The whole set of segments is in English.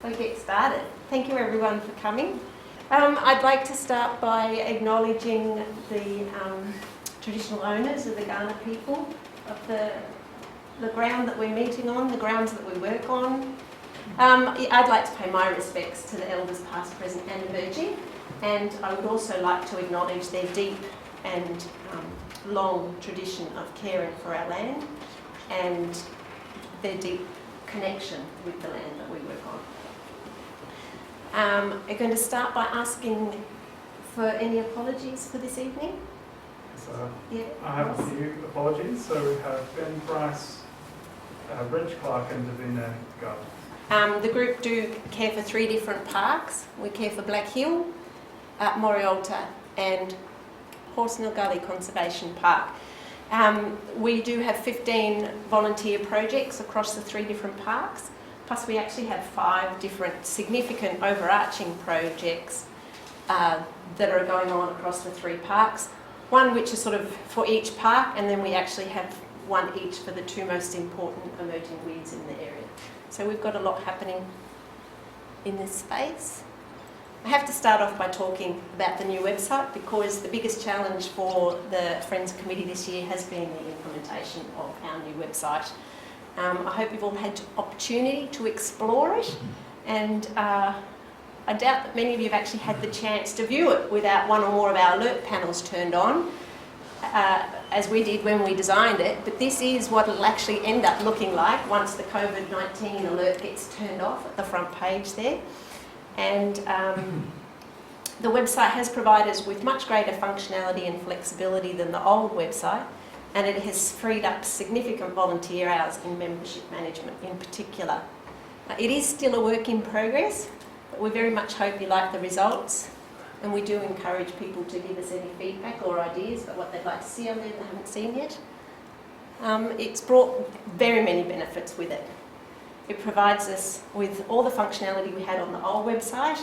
We'll get started. Thank you everyone for coming. I'd like to start by acknowledging the traditional owners of the Kaurna people of the ground that we're meeting on, the grounds that we work on. I'd like to pay my respects to the elders past, present and emerging, and I would also like to acknowledge their deep and long tradition of caring for our land and their deep connection with the land that we work on. I'm going to start by asking for any apologies for this evening. So Yeah, I have a few apologies. So we have Ben Price, Reg Clark and Davina Garland. The group do care for 3 different parks. We care for Black Hill, Morialta and Horsenell Gully Conservation Park. We do have 15 volunteer projects across the 3 different parks, plus we actually have 5 different significant overarching projects that are going on across the 3 parks. One which is sort of for each park, and then we actually have one each for the 2 most important emerging weeds in the area. So we've got a lot happening in this space. I have to start off by talking about the new website because the biggest challenge for the Friends Committee this year has been the implementation of our new website. I hope you've all had opportunity to explore it, and I doubt that many of you have actually had the chance to view it without one or more of our alert panels turned on, as we did when we designed it, but this is what it'll actually end up looking like once the COVID-19 alert gets turned off at the front page there. And the website has provided us with much greater functionality and flexibility than the old website, and it has freed up significant volunteer hours in membership management in particular. It is still a work in progress, but we very much hope you like the results, and we do encourage people to give us any feedback or ideas about what they'd like to see on there they haven't seen yet. It's brought very many benefits with it. It provides us with all the functionality we had on the old website,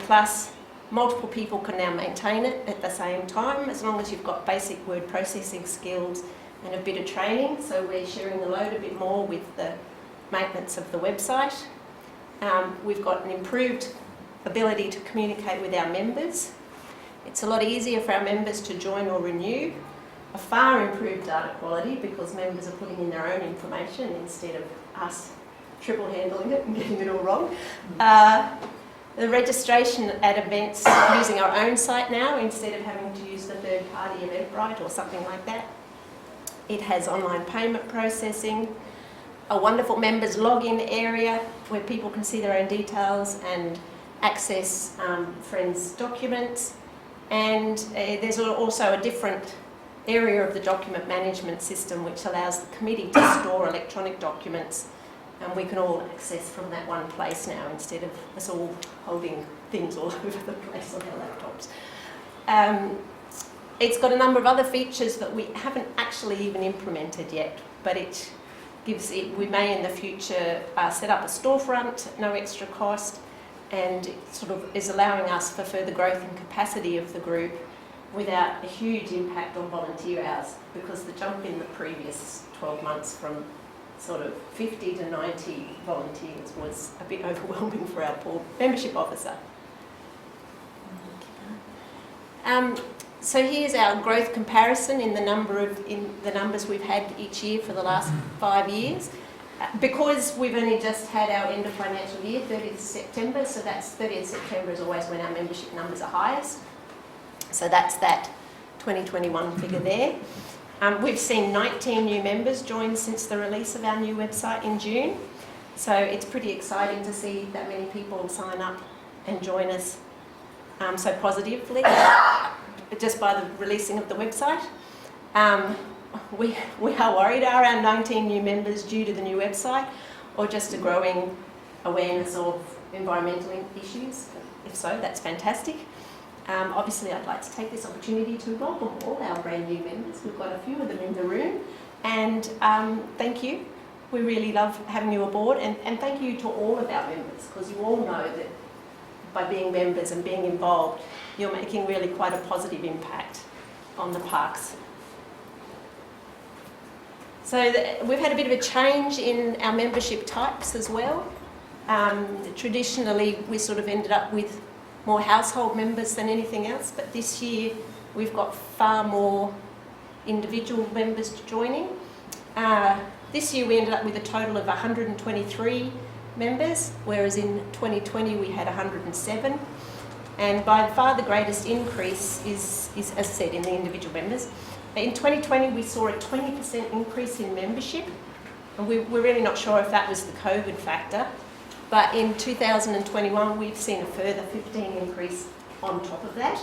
plus multiple people can now maintain it at the same time, as long as you've got basic word processing skills and a bit of training. So we're sharing the load a bit more with the maintenance of the website. We've got an improved ability to communicate with our members. It's a lot easier for our members to join or renew. A far improved data quality because members are putting in their own information instead of us triple handling it and getting it all wrong. The registration at events using our own site now instead of having to use the third-party Eventbrite or something like that. It has online payment processing, a wonderful members login area where people can see their own details and access friends' documents, and there's also a different area of the document management system which allows the committee to store electronic documents, and we can all access from that one place now instead of us all holding things all over the place on our laptops. It's got a number of other features that we haven't actually even implemented yet, but it gives it, we may in the future set up a storefront at no extra cost, and it sort of is allowing us for further growth and capacity of the group without a huge impact on volunteer hours, because the jump in the previous 12 months from sort of 50 to 90 volunteers was a bit overwhelming for our poor membership officer. So here's our growth comparison in the numbers we've had each year for the last 5 years. Because we've only just had our end of financial year, 30th September, so that's 30th September is always when our membership numbers are highest. So that's that 2021 figure there. We've seen 19 new members join since the release of our new website in June. So it's pretty exciting to see that many people sign up and join us so positively just by the releasing of the website. We are worried, are our 19 new members due to the new website or just a growing awareness of environmental issues? If so, that's fantastic. Obviously, I'd like to take this opportunity to welcome all our brand new members. We've got a few of them in the room, and thank you. We really love having you aboard, and thank you to all of our members, because you all know that by being members and being involved, you're making really quite a positive impact on the parks. So we've had a bit of a change in our membership types as well. Traditionally, we sort of ended up with more household members than anything else, but this year we've got far more individual members joining. This year we ended up with a total of 123 members, whereas in 2020 we had 107. And by far the greatest increase is, as I said, in the individual members. In 2020 we saw a 20% increase in membership, and we're really not sure if that was the COVID factor, but in 2021 we've seen a further 15 increase on top of that.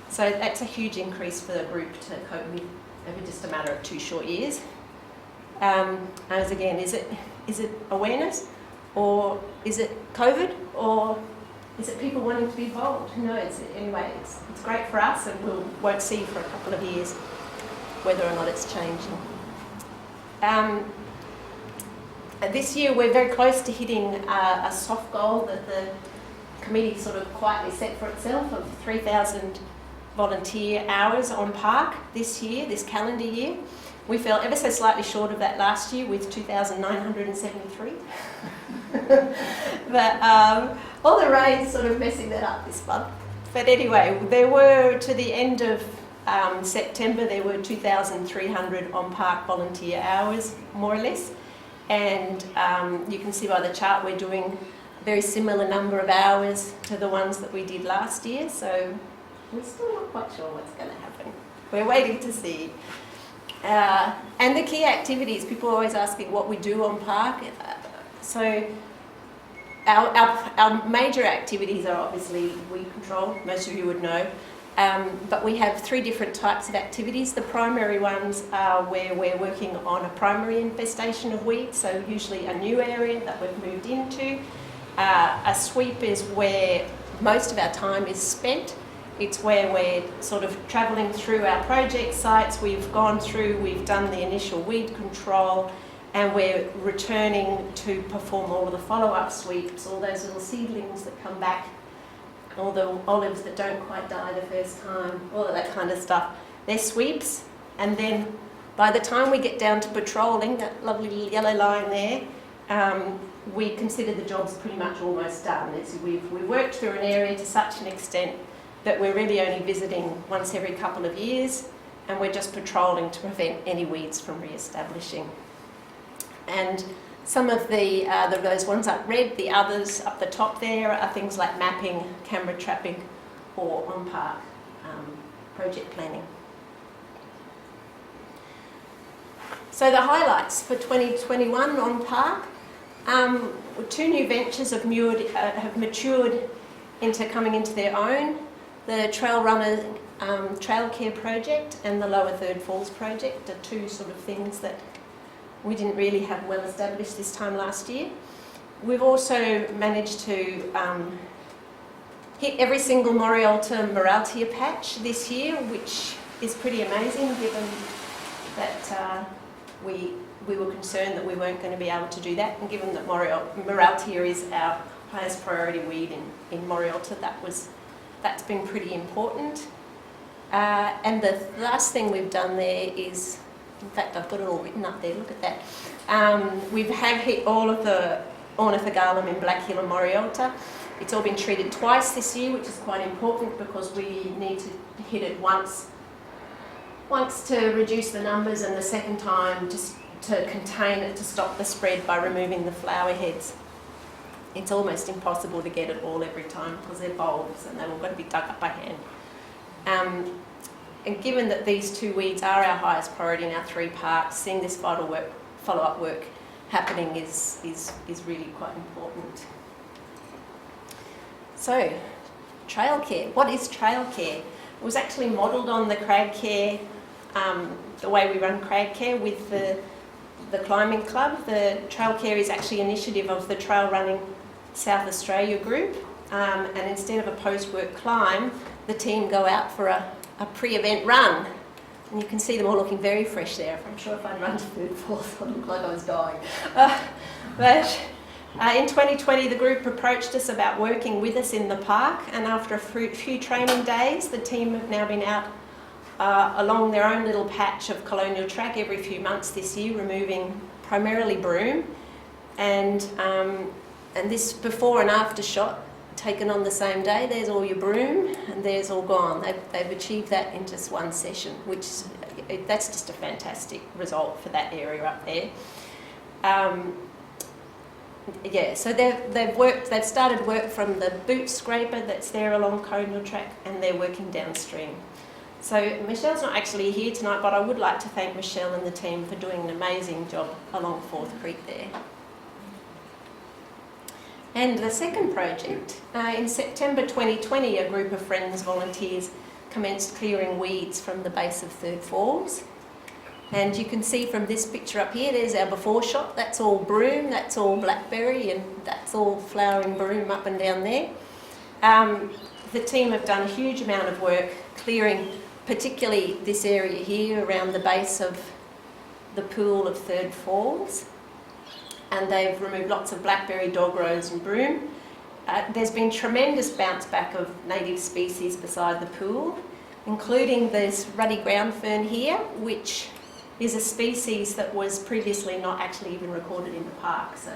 So that's a huge increase for the group to cope with over just a matter of 2 short years. As again, is it awareness, or is it COVID, or is it people wanting to be involved? Who knows? Anyway, it's great for us, and won't see for a couple of years whether or not it's changing. This year we're very close to hitting a soft goal that the committee sort of quietly set for itself of 3,000 volunteer hours on park this year, this calendar year. We fell ever so slightly short of that last year with 2,973. But all the rain's sort of messing that up this month. But anyway, there were, to the end of September, there were 2,300 on-park volunteer hours, more or less. And you can see by the chart we're doing a very similar number of hours to the ones that we did last year. So we're still not quite sure what's going to happen. We're waiting to see. And the key activities, people are always asking what we do on park. So our major activities are obviously weed control, most of you would know. But we have 3 different types of activities. The primary ones are where we're working on a primary infestation of weeds, so usually a new area that we've moved into. A sweep is where most of our time is spent. It's where we're sort of travelling through our project sites. We've gone through, we've done the initial weed control, and we're returning to perform all of the follow-up sweeps, all those little seedlings that come back, all the olives that don't quite die the first time, all of that kind of stuff. They're sweeps, and then by the time we get down to patrolling, that lovely little yellow line there, we consider the job's pretty much almost done. We've worked through an area to such an extent that we're really only visiting once every couple of years, and we're just patrolling to prevent any weeds from re-establishing. And some of those ones up red, the others up the top there are things like mapping, camera trapping, or on-park project planning. So the highlights for 2021 on park, 2 new ventures have matured into coming into their own. The Trail Runner Trail Care project and the Lower Third Falls project are 2 sort of things that we didn't really have well established this time last year. We've also managed to hit every single Morialta patch this year, which is pretty amazing given that we were concerned that we weren't going to be able to do that, and given that Morialta is our highest priority weed in Morialta, that's been pretty important. And the last thing we've done there is, in fact, I've got it all written up there, look at that. We have hit all of the ornithogalum in Black Hill and Morialta. It's all been treated twice this year, which is quite important because we need to hit it once to reduce the numbers, and the second time just to contain it, to stop the spread by removing the flower heads. It's almost impossible to get it all every time because they're bulbs and they've all got to be dug up by hand. And given that these 2 weeds are our highest priority in our 3 parks, seeing this follow-up work happening is really quite important. So, trail care. What is trail care? It was actually modelled on the crag care, the way we run crag care with the climbing club. The trail care is actually an initiative of the Trail Running South Australia group, and instead of a post-work climb, the team go out for a pre-event run. And you can see them all looking very fresh there. I'm sure if I'd run to Third Falls, I'd look like I was dying. But in 2020, the group approached us about working with us in the park, and after a few training days, the team have now been out along their own little patch of colonial track every few months this year, removing primarily broom, and and this before and after shot taken on the same day. There's all your broom and there's all gone. They've achieved that in just one session, which that's just a fantastic result for that area up there. Yeah, so they've started work from the boot scraper that's there along Conal Track, and they're working downstream. So Michelle's not actually here tonight, but I would like to thank Michelle and the team for doing an amazing job along Forth Creek there. And the second project, in September 2020, a group of Friends volunteers commenced clearing weeds from the base of Third Falls. And you can see from this picture up here, there's our before shot. That's all broom, that's all blackberry, and that's all flowering broom up and down there. The team have done a huge amount of work clearing, particularly this area here around the base of the pool of Third Falls. And they've removed lots of blackberry, dog rose and broom. There's been tremendous bounce back of native species beside the pool, including this ruddy ground fern here, which is a species that was previously not actually even recorded in the park. So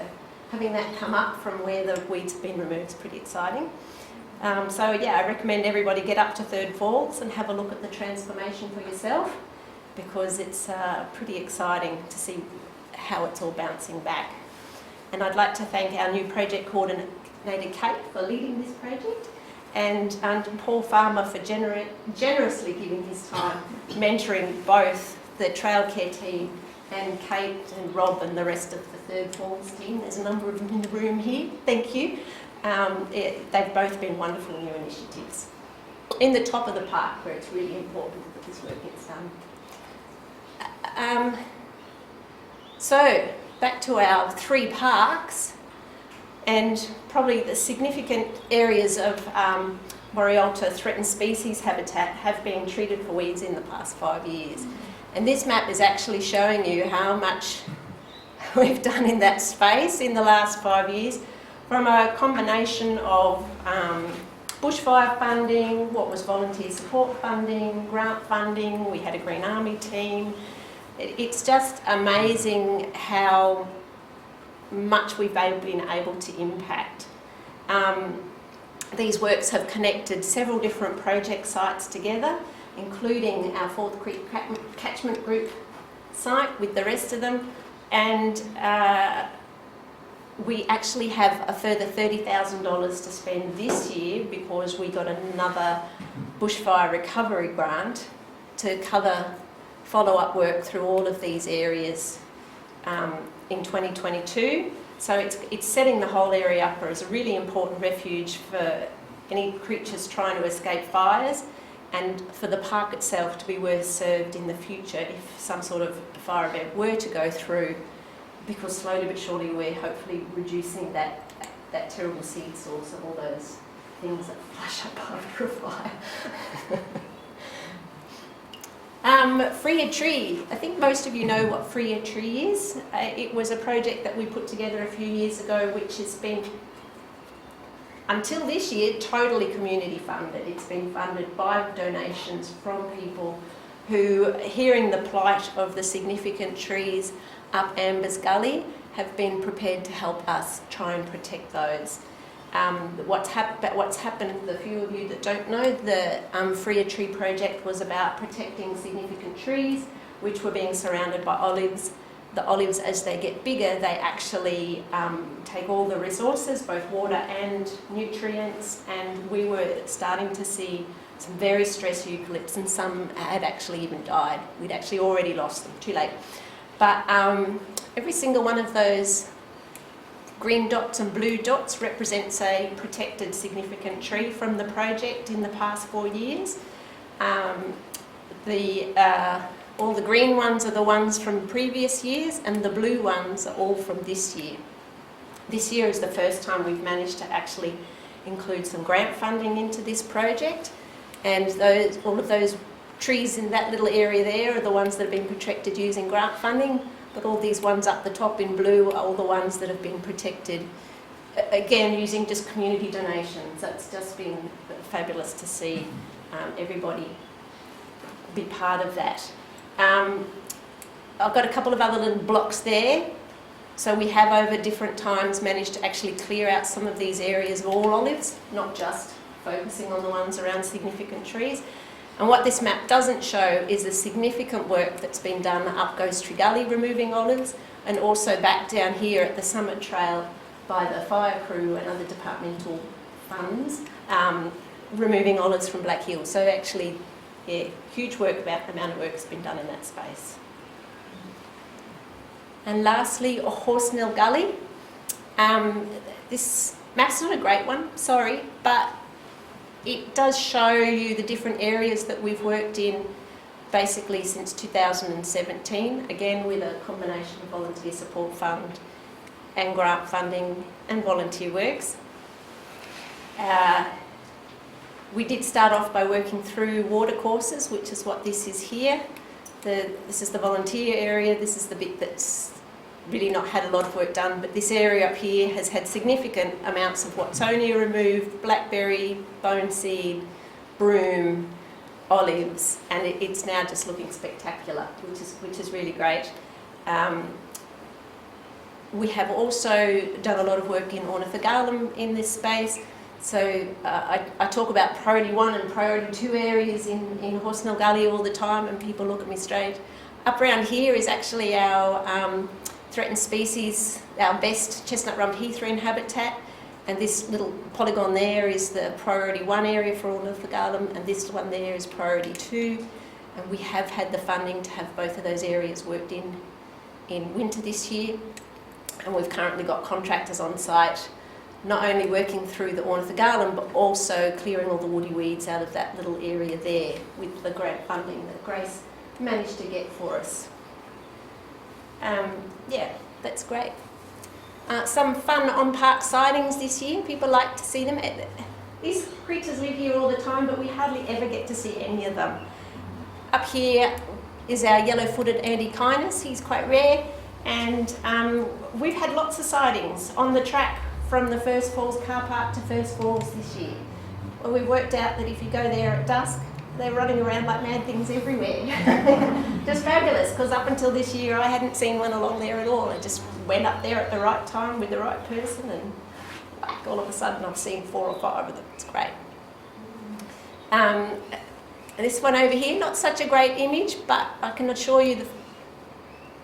having that come up from where the weeds have been removed is pretty exciting. So yeah, I recommend everybody get up to Third Falls and have a look at the transformation for yourself, because it's pretty exciting to see how it's all bouncing back. And I'd like to thank our new project coordinator Kate for leading this project, and Paul Farmer for generously giving his time mentoring both the trail care team and Kate and Rob and the rest of the Third Falls team. There's a number of them in the room here. Thank you. They've both been wonderful new initiatives. In the top of the park, where it's really important that this work gets done. So, back to our 3 parks, and probably the significant areas of Morialta threatened species habitat have been treated for weeds in the past 5 years. And this map is actually showing you how much we've done in that space in the last 5 years, from a combination of bushfire funding, what was volunteer support funding, grant funding, we had a Green Army team. It's just amazing how much we've been able to impact. These works have connected several different project sites together, including our Forth Creek catchment group site with the rest of them, and we actually have a further $30,000 to spend this year because we got another bushfire recovery grant to cover follow-up work through all of these areas in 2022. So it's setting the whole area up as a really important refuge for any creatures trying to escape fires, and for the park itself to be worth served in the future if some sort of fire event were to go through, because slowly but surely we're hopefully reducing that terrible seed source of all those things that flash up after a fire. Freya Tree. I think most of you know what Freya Tree is. It was a project that we put together a few years ago, which has been, until this year, totally community funded. It's been funded by donations from people who, hearing the plight of the significant trees up Amber's Gully, have been prepared to help us try and protect those. What's happened, the few of you that don't know, the Freya Tree project was about protecting significant trees which were being surrounded by olives. The olives, as they get bigger, they actually take all the resources, both water and nutrients, and we were starting to see some very stressed eucalypts, and some had actually even died. We'd actually already lost them, too late. But every single one of those green dots and blue dots represents a protected significant tree from the project in the past 4 years. All the green ones are the ones from previous years, and the blue ones are all from this year. This year is the first time we've managed to actually include some grant funding into this project, and all of those trees in that little area there are the ones that have been protected using grant funding, but all these ones up the top in blue are all the ones that have been protected, again, using just community donations. That's just been fabulous to see everybody be part of that. I've got a couple of other little blocks there. So we have over different times managed to actually clear out some of these areas of all olives, not just focusing on the ones around significant trees. And what this map doesn't show is the significant work that's been done up Ghost Tree Gully removing olives, and also back down here at the Summit Trail by the fire crew and other departmental funds, removing olives from Black Hill. So actually, yeah, huge work, amount of work has been done in that space. And lastly, Horsnell Gully. This map's not a great one, sorry, but it does show you the different areas that we've worked in basically since 2017, again with a combination of volunteer support fund and grant funding and volunteer works. We did start off by working through water courses, which is what this is here. This is the volunteer area, this is the bit that's really not had a lot of work done, but this area up here has had significant amounts of Watsonia removed, blackberry, bone seed, broom, olives, and it's now just looking spectacular, which is really great. We have also done a lot of work in ornithogalum in this space. So I talk about priority 1 and priority 2 areas in Horsnell Gully all the time, and people look at me straight. Up around here is actually our threatened species, our best chestnut-rumped heath wren habitat, and this little polygon there is the priority 1 area for ornithogalum, and this one there is priority 2, and we have had the funding to have both of those areas worked in winter this year, and we've currently got contractors on site not only working through the ornithogalum but also clearing all the woody weeds out of that little area there with the grant funding that Grace managed to get for us. Yeah, that's great. Some fun on-park sightings this year. People like to see them. These creatures live here all the time, but we hardly ever get to see any of them. Up here is our yellow-footed Antechinus. He's quite rare, and we've had lots of sightings on the track from the First Falls car park to First Falls this year. Well, we've worked out that if you go there at dusk, they're running around like mad things everywhere. Just fabulous, because up until this year I hadn't seen one along there at all. I just went up there at the right time with the right person, and like, all of a sudden I've seen 4 or 5 of them. It's great. This one over here, not such a great image, but I can assure you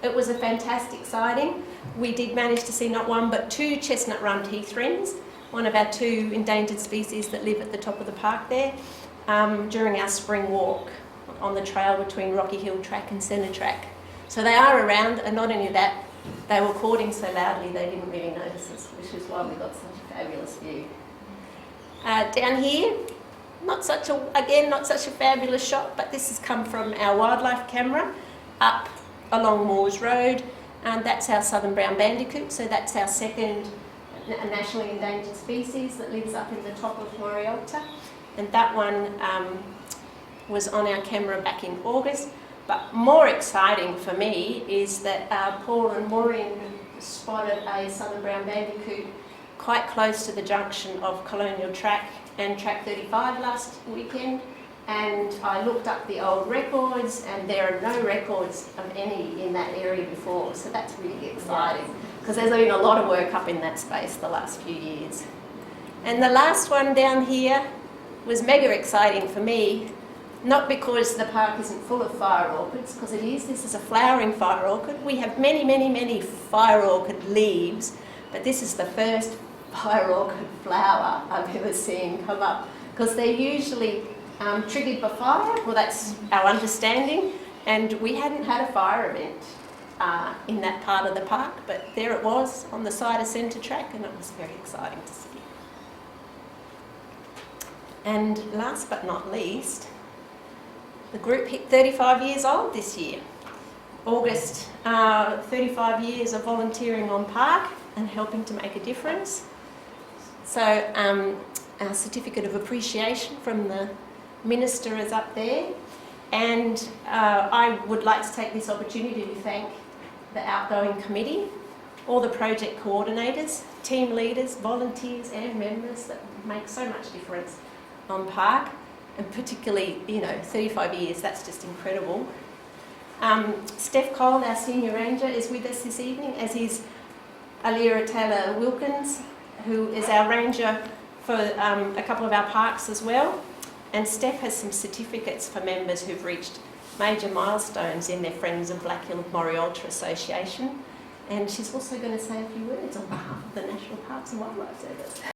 it was a fantastic sighting. We did manage to see not 1 but 2 chestnut-rumped heath wrens, one of our 2 endangered species that live at the top of the park there, during our spring walk on the trail between Rocky Hill Track and Centre Track. So they are around, and not only that, they were cawing so loudly they didn't really notice us, which is why we got such a fabulous view. Down here, not such a fabulous shot, but this has come from our wildlife camera up along Moores Road, and that's our southern brown bandicoot, so that's our second nationally endangered species that lives up in the top of Morialta, and that one was on our camera back in August. But more exciting for me is that Paul and Maureen spotted a southern brown bandicoot quite close to the junction of Colonial Track and Track 35 last weekend, and I looked up the old records, and there are no records of any in that area before, so that's really exciting because there's been a lot of work up in that space the last few years. And the last one down here was mega exciting for me, not because the park isn't full of fire orchids, because it is. This is a flowering fire orchid. We have many, many, many fire orchid leaves, but this is the first fire orchid flower I've ever seen come up, because they're usually triggered by fire. Well, that's our understanding, and we hadn't had a fire event in that part of the park, but there it was on the side of Centre Track, and it was very exciting to see. And last but not least, the group hit 35 years old this year. August, 35 years of volunteering on park and helping to make a difference. So our certificate of appreciation from the Minister is up there, and I would like to take this opportunity to thank the outgoing committee, all the project coordinators, team leaders, volunteers and members that make so much difference on park, and particularly, 35 years, that's just incredible. Steph Cole, our senior ranger, is with us this evening, as is Alira Taylor Wilkins, who is our ranger for a couple of our parks as well. And Steph has some certificates for members who've reached major milestones in their Friends of Black Hill Morialta Association. And she's also going to say a few words on behalf of the National Parks and Wildlife Service.